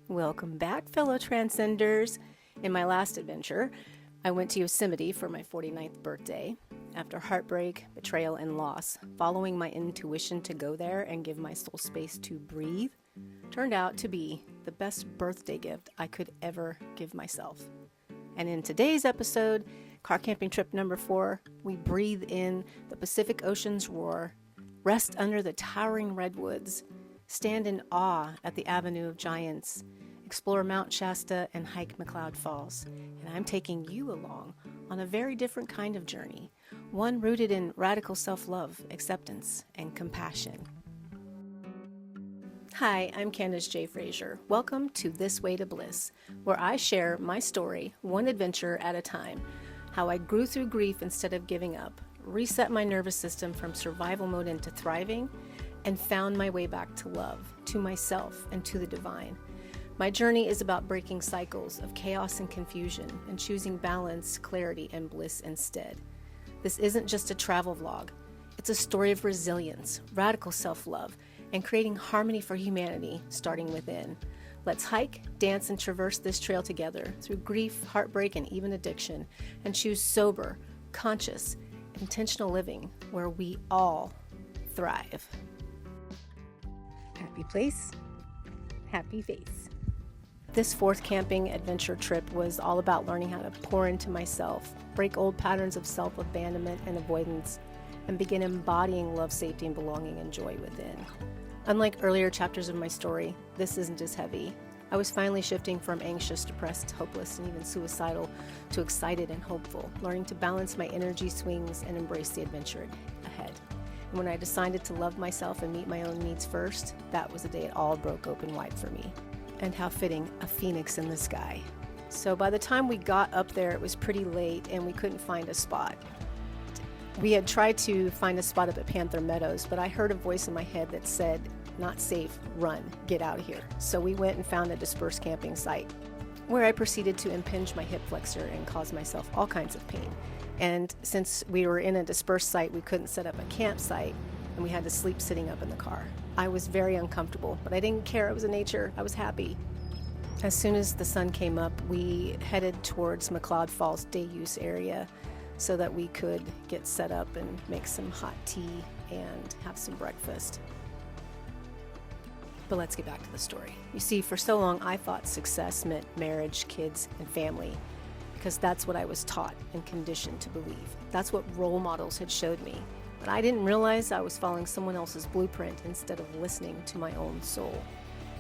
Welcome back, fellow transcenders. In my last adventure, I went to Yosemite for my 49th birthday. After heartbreak, betrayal, and loss, following my intuition to go there and give my soul space to breathe turned out to be the best birthday gift I could ever give myself. And in today's episode, car camping trip number 4, we breathe in the Pacific Ocean's roar, rest under the towering redwoods, stand in awe at the Avenue of Giants, explore Mount Shasta, and hike McCloud Falls. And I'm taking you along on a very different kind of journey, one rooted in radical self-love, acceptance, and compassion. Hi, I'm Candace J. Frazier. Welcome to This Way to Bliss, where I share my story, one adventure at a time, how I grew through grief instead of giving up, reset my nervous system from survival mode into thriving, and found my way back to love, to myself, and to the divine. My journey is about breaking cycles of chaos and confusion and choosing balance, clarity, and bliss instead. This isn't just a travel vlog. It's a story of resilience, radical self-love, and creating harmony for humanity, starting within. Let's hike, dance, and traverse this trail together through grief, heartbreak, and even addiction, and choose sober, conscious, intentional living where we all thrive. Happy place, happy face. This 4th camping adventure trip was all about learning how to pour into myself, break old patterns of self-abandonment and avoidance, and begin embodying love, safety, and belonging and joy within. Unlike earlier chapters of my story, this isn't as heavy. I was finally shifting from anxious, depressed, hopeless, and even suicidal to excited and hopeful, learning to balance my energy swings and embrace the adventure ahead. And when I decided to love myself and meet my own needs first, that was the day it all broke open wide for me. And how fitting, a phoenix in the sky. So by the time we got up there, it was pretty late and we couldn't find a spot. We had tried to find a spot up at Panther Meadows, but I heard a voice in my head that said, "Not safe, run, get out of here." So we went and found a dispersed camping site where I proceeded to impinge my hip flexor and cause myself all kinds of pain. And since we were in a dispersed site, we couldn't set up a campsite and we had to sleep sitting up in the car. I was very uncomfortable, but I didn't care. I was in nature. I was happy. As soon as the sun came up, we headed towards McCloud Falls day use area so that we could get set up and make some hot tea and have some breakfast. But let's get back to the story. You see, for so long I thought success meant marriage, kids, and family, because that's what I was taught and conditioned to believe. That's what role models had showed me. But I didn't realize I was following someone else's blueprint instead of listening to my own soul.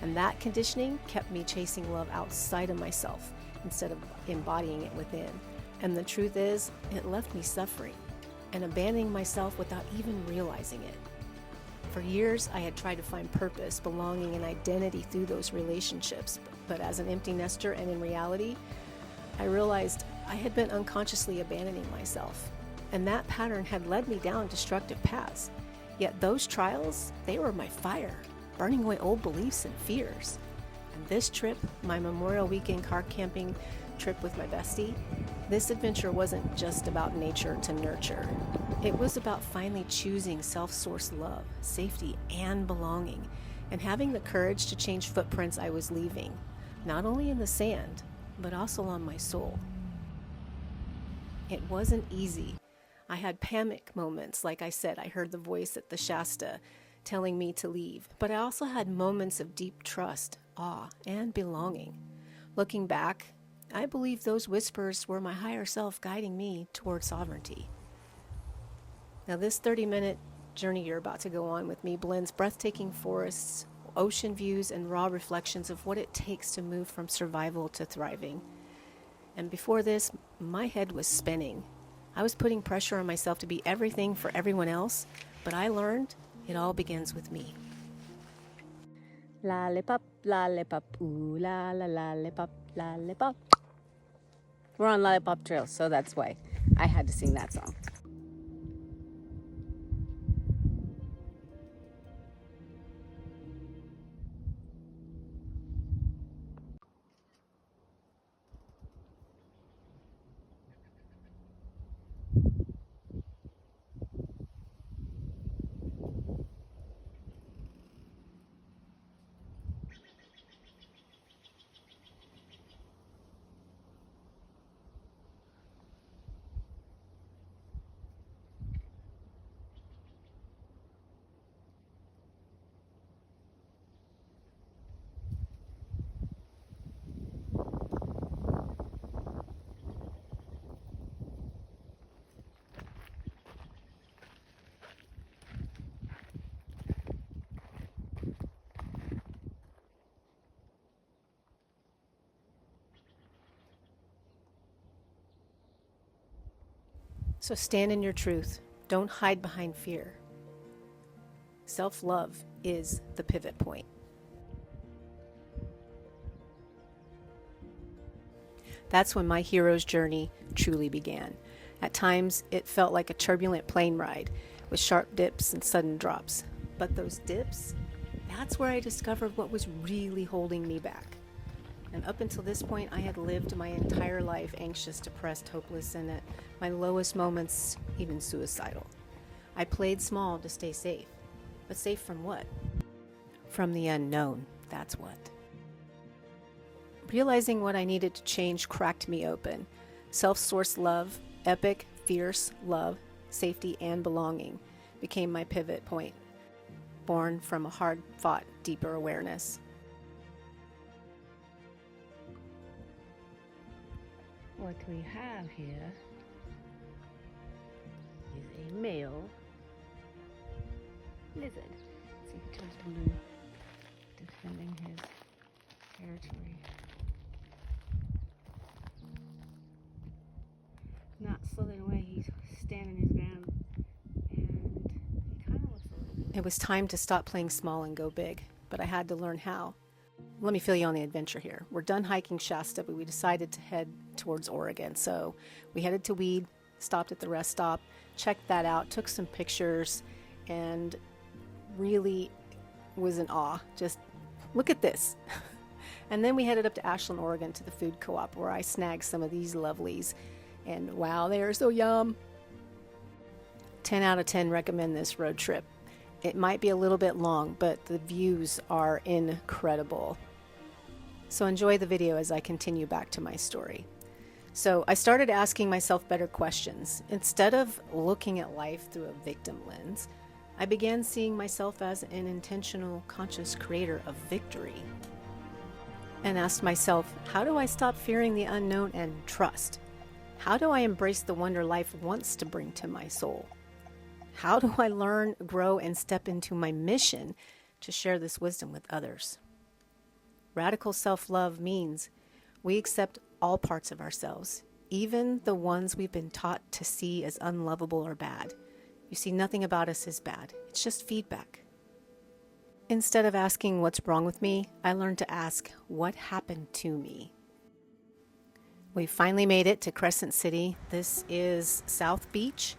And that conditioning kept me chasing love outside of myself instead of embodying it within. And the truth is, it left me suffering and abandoning myself without even realizing it. For years, I had tried to find purpose, belonging, and identity through those relationships. But as an empty nester and in reality, I realized I had been unconsciously abandoning myself. And that pattern had led me down destructive paths. Yet those trials, they were my fire, burning away old beliefs and fears. And this trip, my Memorial Weekend car camping trip with my bestie, this adventure wasn't just about nature to nurture. It was about finally choosing self-sourced love, safety, and belonging, and having the courage to change footprints I was leaving, not only in the sand, but also on my soul. It wasn't easy. I had panic moments. Like I said, I heard the voice at the Shasta telling me to leave. But I also had moments of deep trust, awe, and belonging. Looking back, I believe those whispers were my higher self guiding me toward sovereignty. Now, this 30-minute journey you're about to go on with me blends breathtaking forests, ocean views, and raw reflections of what it takes to move from survival to thriving. And before this, my head was spinning. I was putting pressure on myself to be everything for everyone else, but I learned it all begins with me. Lollipop, ooh la la lollipop, lollipop. We're on Lollipop Trail, so that's why I had to sing that song. So stand in your truth. Don't hide behind fear. Self-love is the pivot point. That's when my hero's journey truly began. At times, it felt like a turbulent plane ride with sharp dips and sudden drops. But those dips, that's where I discovered what was really holding me back. And up until this point, I had lived my entire life anxious, depressed, hopeless, and at my lowest moments, even suicidal. I played small to stay safe. But safe from what? From the unknown, that's what. Realizing what I needed to change cracked me open. Self-sourced love, epic, fierce love, safety, and belonging became my pivot point, born from a hard-fought, deeper awareness. What we have here is a male lizard. See if he tries to move, defending his territory. Not slithering away, he's standing his ground, and he kind of looks a little bit. It was time to stop playing small and go big, but I had to learn how. Let me fill you on the adventure here. We're done hiking Shasta, but we decided to head towards Oregon. So we headed to Weed, stopped at the rest stop, checked that out, took some pictures, and really was in awe. Just look at this. And then we headed up to Ashland, Oregon to the food co-op where I snagged some of these lovelies. And wow, they are so yum. 10 out of 10 recommend this road trip. It might be a little bit long, but the views are incredible. So enjoy the video as I continue back to my story. So I started asking myself better questions. Instead of looking at life through a victim lens, I began seeing myself as an intentional, conscious creator of victory. And asked myself, how do I stop fearing the unknown and trust? How do I embrace the wonder life wants to bring to my soul? How do I learn, grow, and step into my mission to share this wisdom with others? Radical self-love means we accept all parts of ourselves, even the ones we've been taught to see as unlovable or bad. You see, nothing about us is bad. It's just feedback. Instead of asking what's wrong with me, I learned to ask what happened to me. We finally made it to Crescent City. This is South Beach,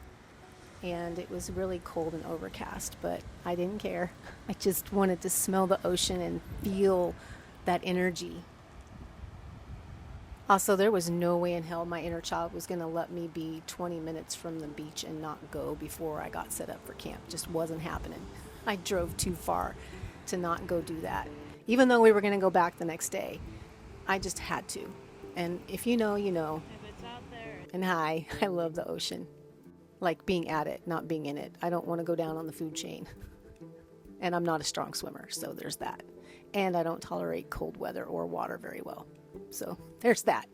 and it was really cold and overcast, but I didn't care. I just wanted to smell the ocean and feel that energy. Also, there was no way in hell my inner child was going to let me be 20 minutes from the beach and not go before I got set up for camp. Just wasn't happening. I drove too far to not go do that. Even though we were going to go back the next day, I just had to. And if you know, you know. If it's out there. And hi, I love the ocean. Like being at it, not being in it. I don't want to go down on the food chain. And I'm not a strong swimmer, so there's that. And I don't tolerate cold weather or water very well. So there's that.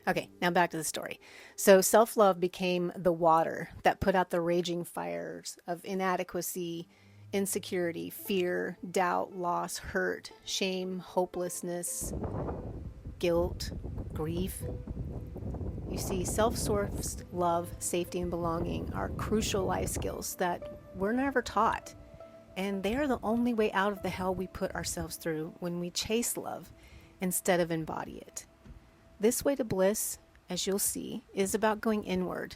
Okay, now back to the story. So self-love became the water that put out the raging fires of inadequacy, insecurity, fear, doubt, loss, hurt, shame, hopelessness, guilt, grief. You see, self-sourced love, safety, and belonging are crucial life skills that we're never taught. And they are the only way out of the hell we put ourselves through when we chase love instead of embody it. This way to bliss, as you'll see, is about going inward,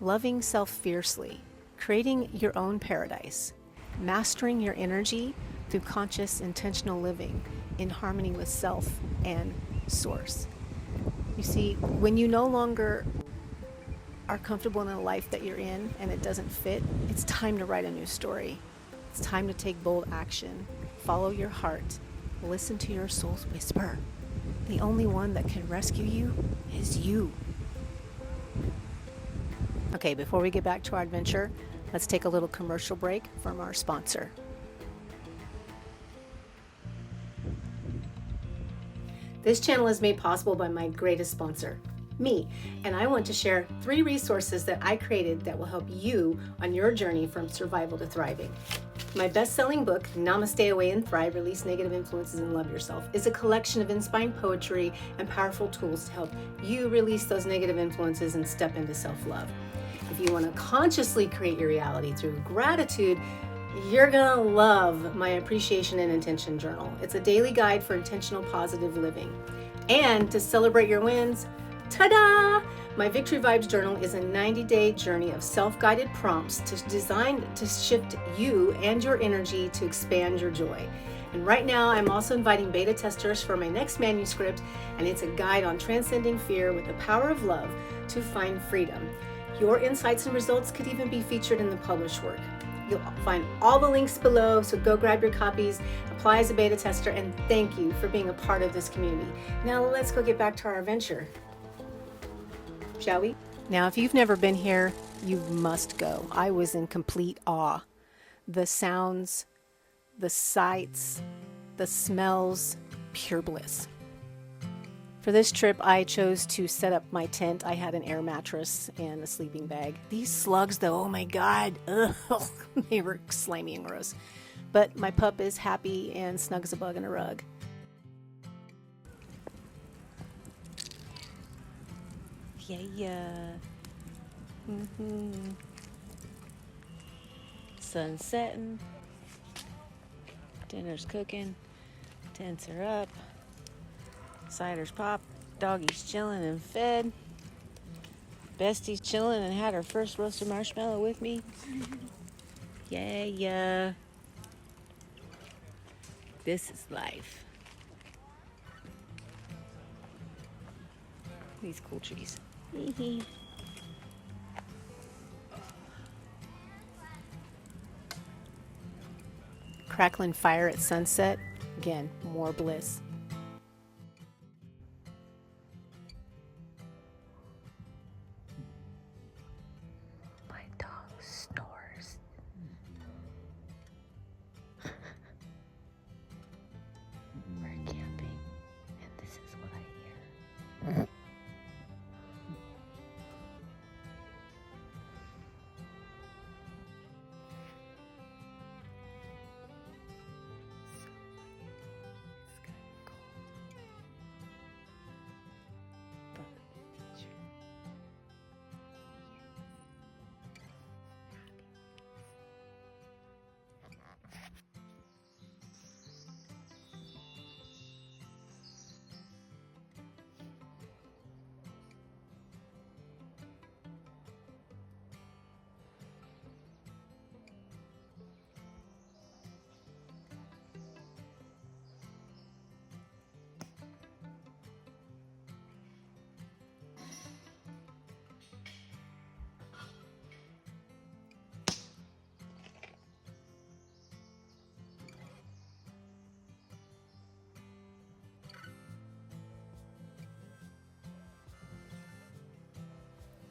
loving self fiercely, creating your own paradise, mastering your energy through conscious, intentional living in harmony with self and source. You see, when you no longer are comfortable in the life that you're in and it doesn't fit, it's time to write a new story. It's time to take bold action, follow your heart, listen to your soul's whisper. The only one that can rescue you is you. Okay, before we get back to our adventure, let's take a little commercial break from our sponsor. This channel is made possible by my greatest sponsor, me, and I want to share 3 resources that I created that will help you on your journey from survival to thriving. My best-selling book, Namaste, Away and Thrive, Release Negative Influences and Love Yourself, is a collection of inspiring poetry and powerful tools to help you release those negative influences and step into self-love. If you want to consciously create your reality through gratitude, you're gonna love my Appreciation and Intention Journal. It's a daily guide for intentional positive living. And to celebrate your wins, ta-da! My Victory Vibes Journal is a 90-day journey of self-guided prompts designed to shift you and your energy to expand your joy. And right now, I'm also inviting beta testers for my next manuscript, and it's a guide on transcending fear with the power of love to find freedom. Your insights and results could even be featured in the published work. You'll find all the links below, so go grab your copies, apply as a beta tester, and thank you for being a part of this community. Now let's go get back to our adventure, shall we? Now, if you've never been here, you must go. I was in complete awe. The sounds, the sights, the smells, pure bliss. For this trip, I chose to set up my tent. I had an air mattress and a sleeping bag. These slugs, though, oh my God, ugh, they were slimy and gross. But my pup is happy and snug as a bug in a rug. Yeah. Sun's setting. Dinner's cooking. Tents are up. Cider's popped, doggy's chilling and fed. Bestie's chilling and had her first roasted marshmallow with me. Yeah. This is life. These cool trees. Crackling fire at sunset. Again, more bliss.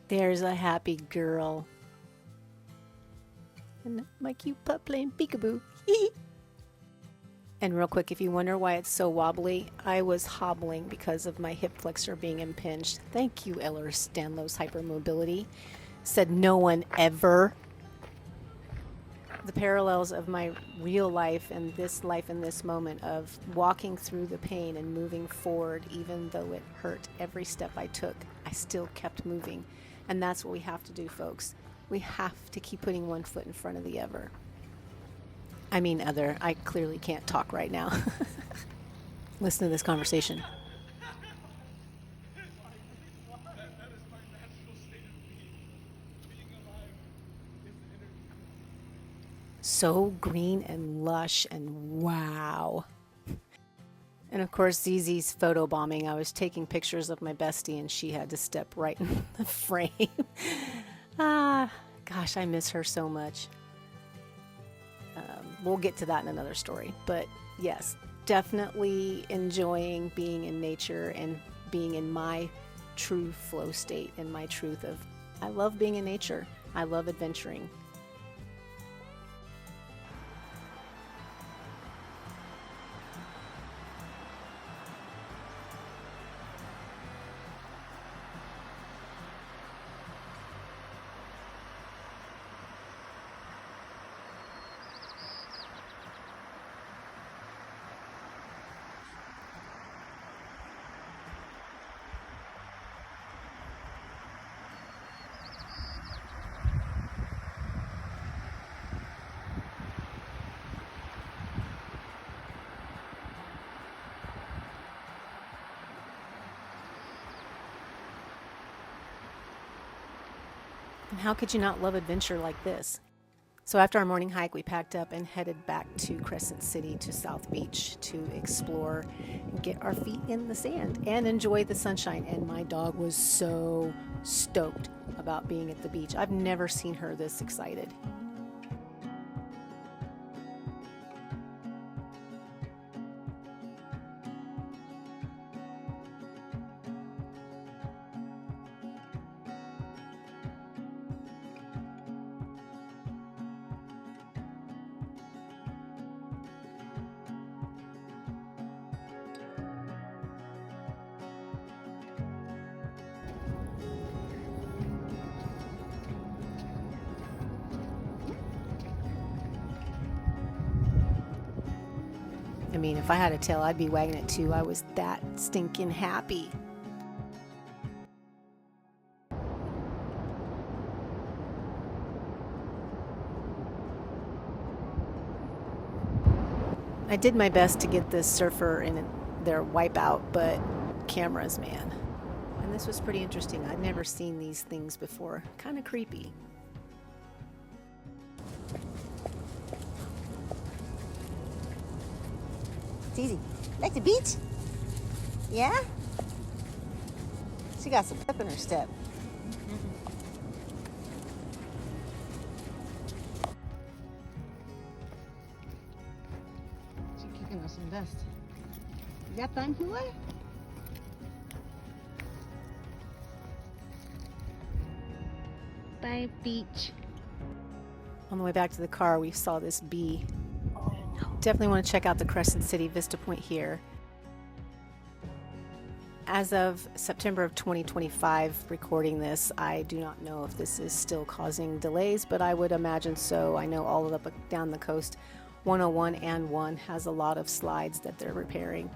There's a happy girl. And my cute pup playing peekaboo. And real quick, if you wonder why it's so wobbly, I was hobbling because of my hip flexor being impinged. Thank you, Ehlers-Danlos Hypermobility. Said no one ever. The parallels of my real life and this moment of walking through the pain and moving forward, even though it hurt every step I took, I still kept moving. And that's what we have to do, folks. We have to keep putting one foot in front of the other. I clearly can't talk right now. Listen to this conversation. So green and lush and wow. And of course, Zizi's photobombing. I was taking pictures of my bestie and she had to step right in the frame. Gosh, I miss her so much. We'll get to that in another story. But yes, definitely enjoying being in nature and being in my true flow state and my truth of, I love being in nature. I love adventuring. And how could you not love adventure like this? So after our morning hike, we packed up and headed back to Crescent City to South Beach to explore and get our feet in the sand and enjoy the sunshine. And my dog was so stoked about being at the beach. I've never seen her this excited. I mean, if I had a tail, I'd be wagging it too. I was that stinking happy. I did my best to get this surfer in their wipeout, but cameras, man. And this was pretty interesting. I'd never seen these things before. Kind of creepy. It's easy. Like the beach? Yeah? She got some pep in her step. She's kicking us some dust. You got time, Pula? Bye, beach. On the way back to the car, we saw this bee. Definitely want to check out the Crescent City Vista Point here. As of September of 2025, recording this, I do not know if this is still causing delays, but I would imagine so. I know all up down the coast, 101 and 1 has a lot of slides that they're repairing.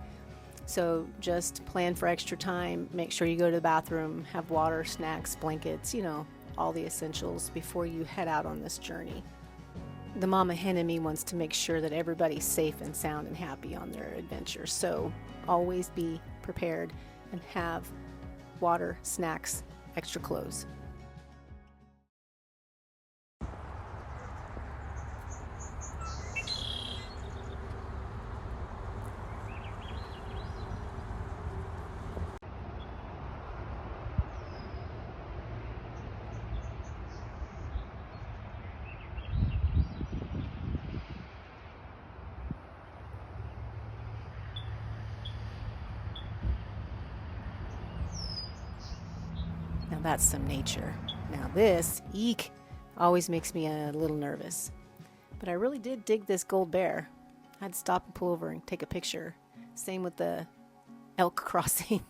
So just plan for extra time. Make sure you go to the bathroom, have water, snacks, blankets, all the essentials before you head out on this journey. The mama hen in me wants to make sure that everybody's safe and sound and happy on their adventure. So always be prepared and have water, snacks, extra clothes. Now that's some nature. Now this, eek, always makes me a little nervous. But I really did dig this gold bear. I had to stop and pull over and take a picture. Same with the elk crossing.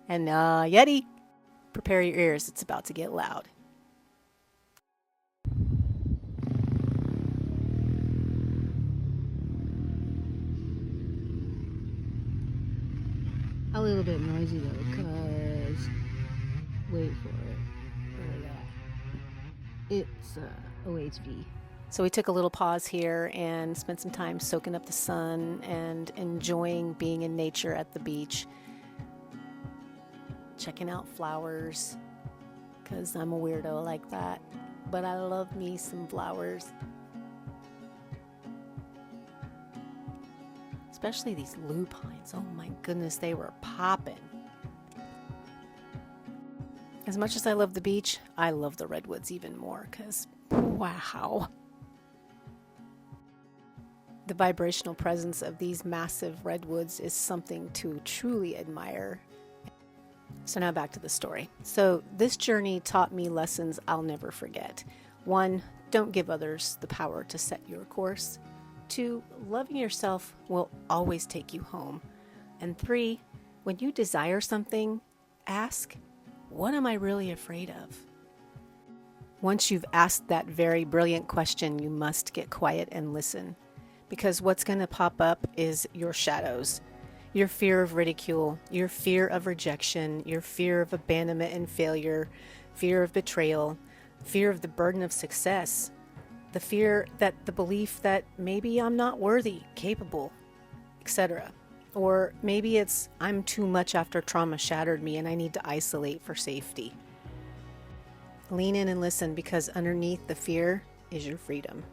And Yeti, prepare your ears. It's about to get loud. A little bit noisy though, because wait for it. Where that? It's OHV. So we took a little pause here and spent some time soaking up the sun and enjoying being in nature at the beach. Checking out flowers, because I'm a weirdo like that. But I love me some flowers. Especially these lupines. Oh my goodness, they were popping. As much as I love the beach, I love the Redwoods even more, because wow. The vibrational presence of these massive redwoods is something to truly admire. So now back to the story. So this journey taught me lessons I'll never forget. 1, don't give others the power to set your course. 2, loving yourself will always take you home. And 3, when you desire something, ask, what am I really afraid of? Once you've asked that very brilliant question, you must get quiet and listen. Because what's going to pop up is your shadows. Your fear of ridicule, your fear of rejection, your fear of abandonment and failure, fear of betrayal, fear of the burden of success, the belief that maybe I'm not worthy, capable, etc. Or maybe it's I'm too much after trauma shattered me and I need to isolate for safety. Lean in and listen, because underneath the fear is your freedom.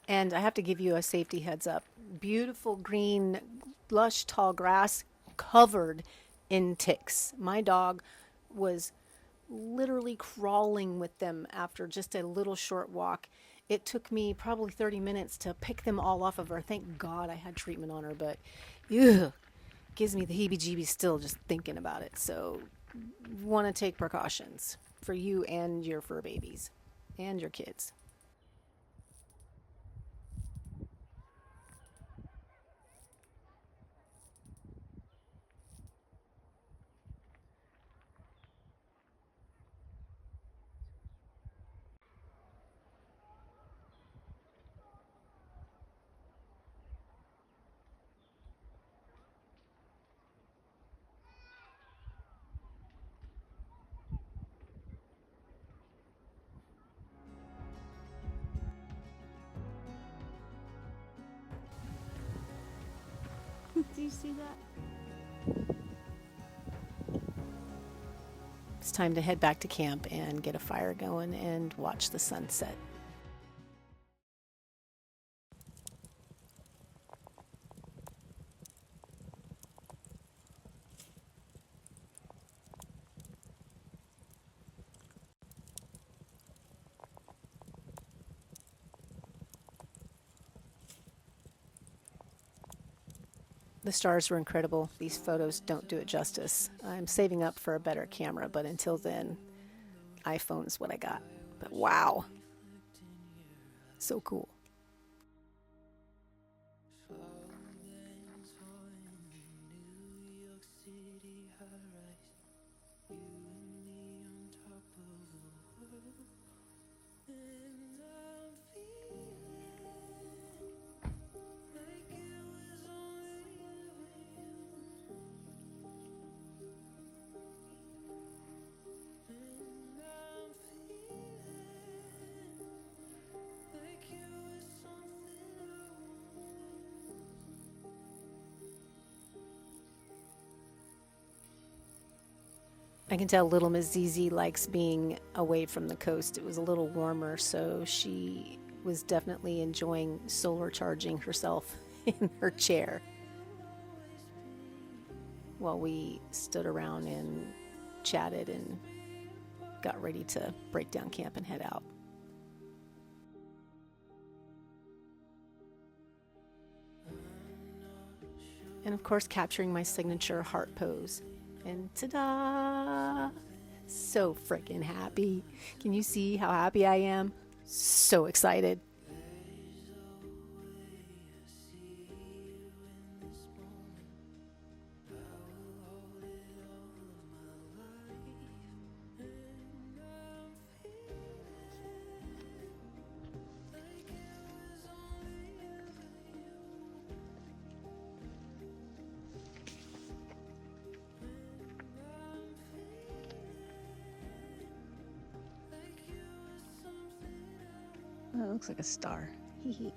And I have to give you a safety heads up. Beautiful green, lush, tall grass covered in ticks. My dog was literally crawling with them after just a little short walk. It took me probably 30 minutes to pick them all off of her. Thank God I had treatment on her, but ugh, gives me the heebie-jeebies still just thinking about it. So want to take precautions for you and your fur babies and your kids. Do you see that? It's time to head back to camp and get a fire going and watch the sunset. The stars were incredible. These photos don't do it justice. I'm saving up for a better camera, but until then, iPhone's what I got. But wow, so cool. I can tell little Miss ZZ likes being away from the coast. It was a little warmer, so she was definitely enjoying solar charging herself in her chair while we stood around and chatted and got ready to break down camp and head out. And of course, capturing my signature heart pose. And ta-da! So freaking happy. Can you see how happy I am? So excited. Oh, it looks like a star. Hee hee.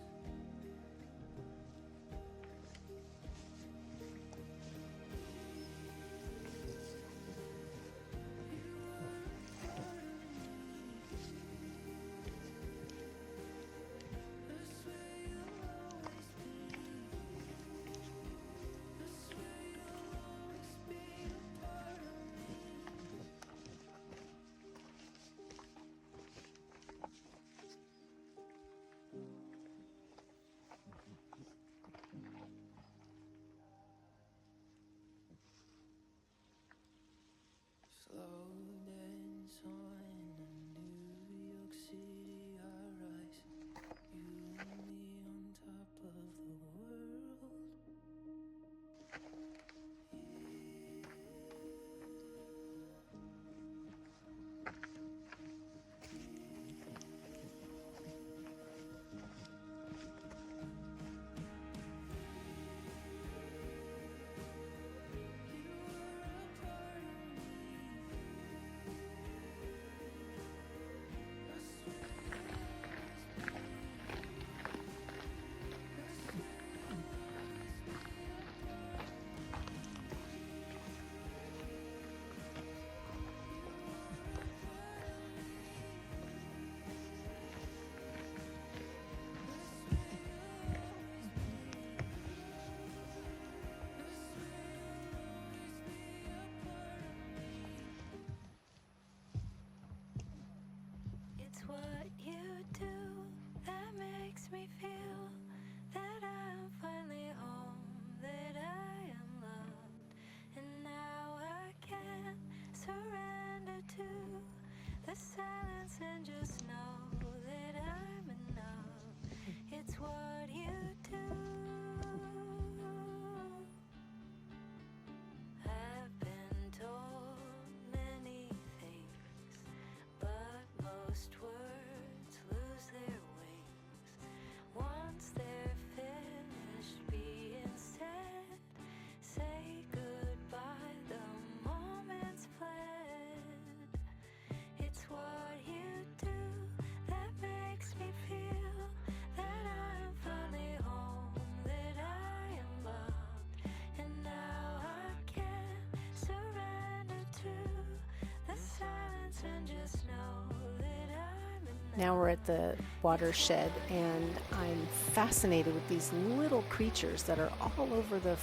Now we're at the watershed, and I'm fascinated with these little creatures that are all over the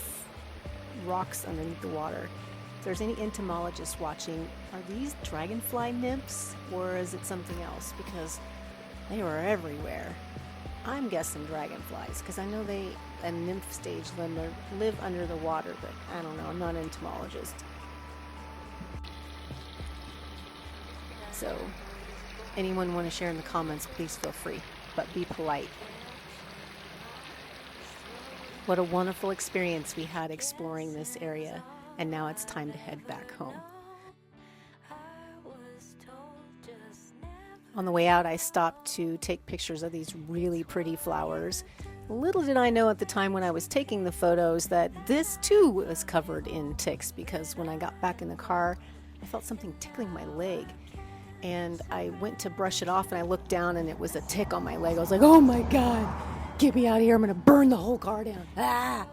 rocks underneath the water. If there's any entomologists watching, are these dragonfly nymphs, or is it something else? Because they were everywhere. I'm guessing dragonflies, because I know they, at nymph stage, live under the water, but I don't know, I'm not an entomologist. So, anyone want to share in the comments, please feel free, but be polite. What a wonderful experience we had exploring this area, and now it's time to head back home. On the way out, I stopped to take pictures of these really pretty flowers. Little did I know at the time when I was taking the photos that this too was covered in ticks, because when I got back in the car, I felt something tickling my leg. And I went to brush it off, and I looked down, and it was a tick on my leg. I was like, oh my God, get me out of here. I'm going to burn the whole car down. Ah!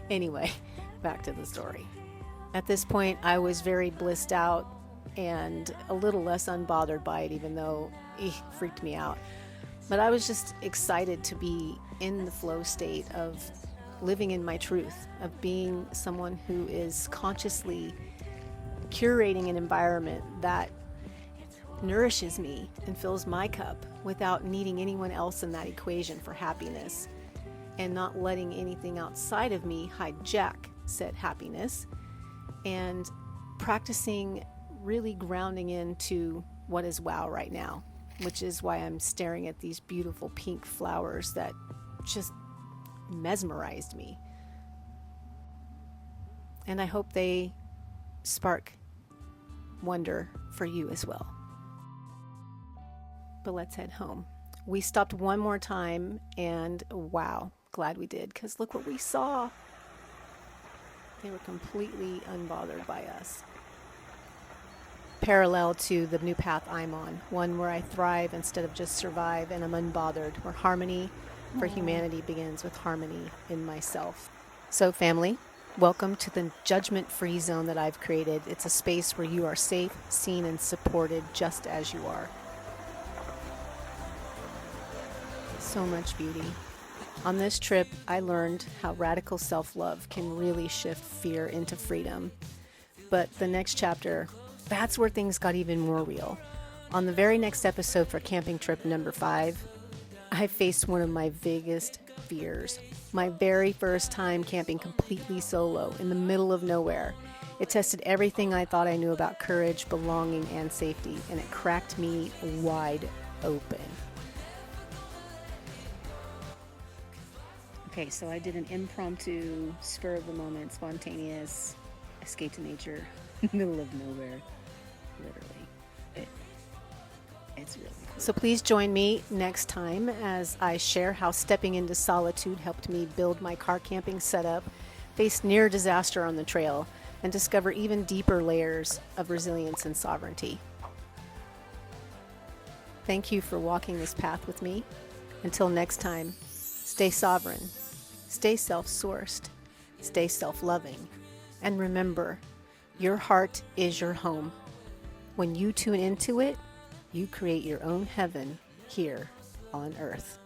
Anyway, back to the story. At this point, I was very blissed out and a little less unbothered by it, even though it freaked me out. But I was just excited to be in the flow state of living in my truth, of being someone who is consciously curating an environment that nourishes me and fills my cup without needing anyone else in that equation for happiness, and not letting anything outside of me hijack said happiness, and practicing really grounding into what is wow right now, which is why I'm staring at these beautiful pink flowers that just mesmerized me. And I hope they spark wonder for you as well. But let's head home. We stopped one more time, and wow, glad we did, because look what we saw. They were completely unbothered by us. Parallel to the new path I'm on, one where I thrive instead of just survive, and I'm unbothered, where harmony for humanity begins with harmony in myself. So family, welcome to the judgment-free zone that I've created. It's a space where you are safe, seen, and supported just as you are. So much beauty. On this trip, I learned how radical self-love can really shift fear into freedom. But the next chapter, that's where things got even more real. On the very next episode for camping trip number 5, I faced one of my biggest fears. My very first time camping completely solo in the middle of nowhere. It tested everything I thought I knew about courage, belonging, and safety, and it cracked me wide open. Okay, so I did an impromptu, spur of the moment, spontaneous escape to nature, middle of nowhere, literally. It's really cool. So please join me next time as I share how stepping into solitude helped me build my car camping setup, face near disaster on the trail, and discover even deeper layers of resilience and sovereignty. Thank you for walking this path with me. Until next time, stay sovereign, stay self-sourced, stay self-loving, and remember, your heart is your home. When you tune into it, you create your own heaven here on earth.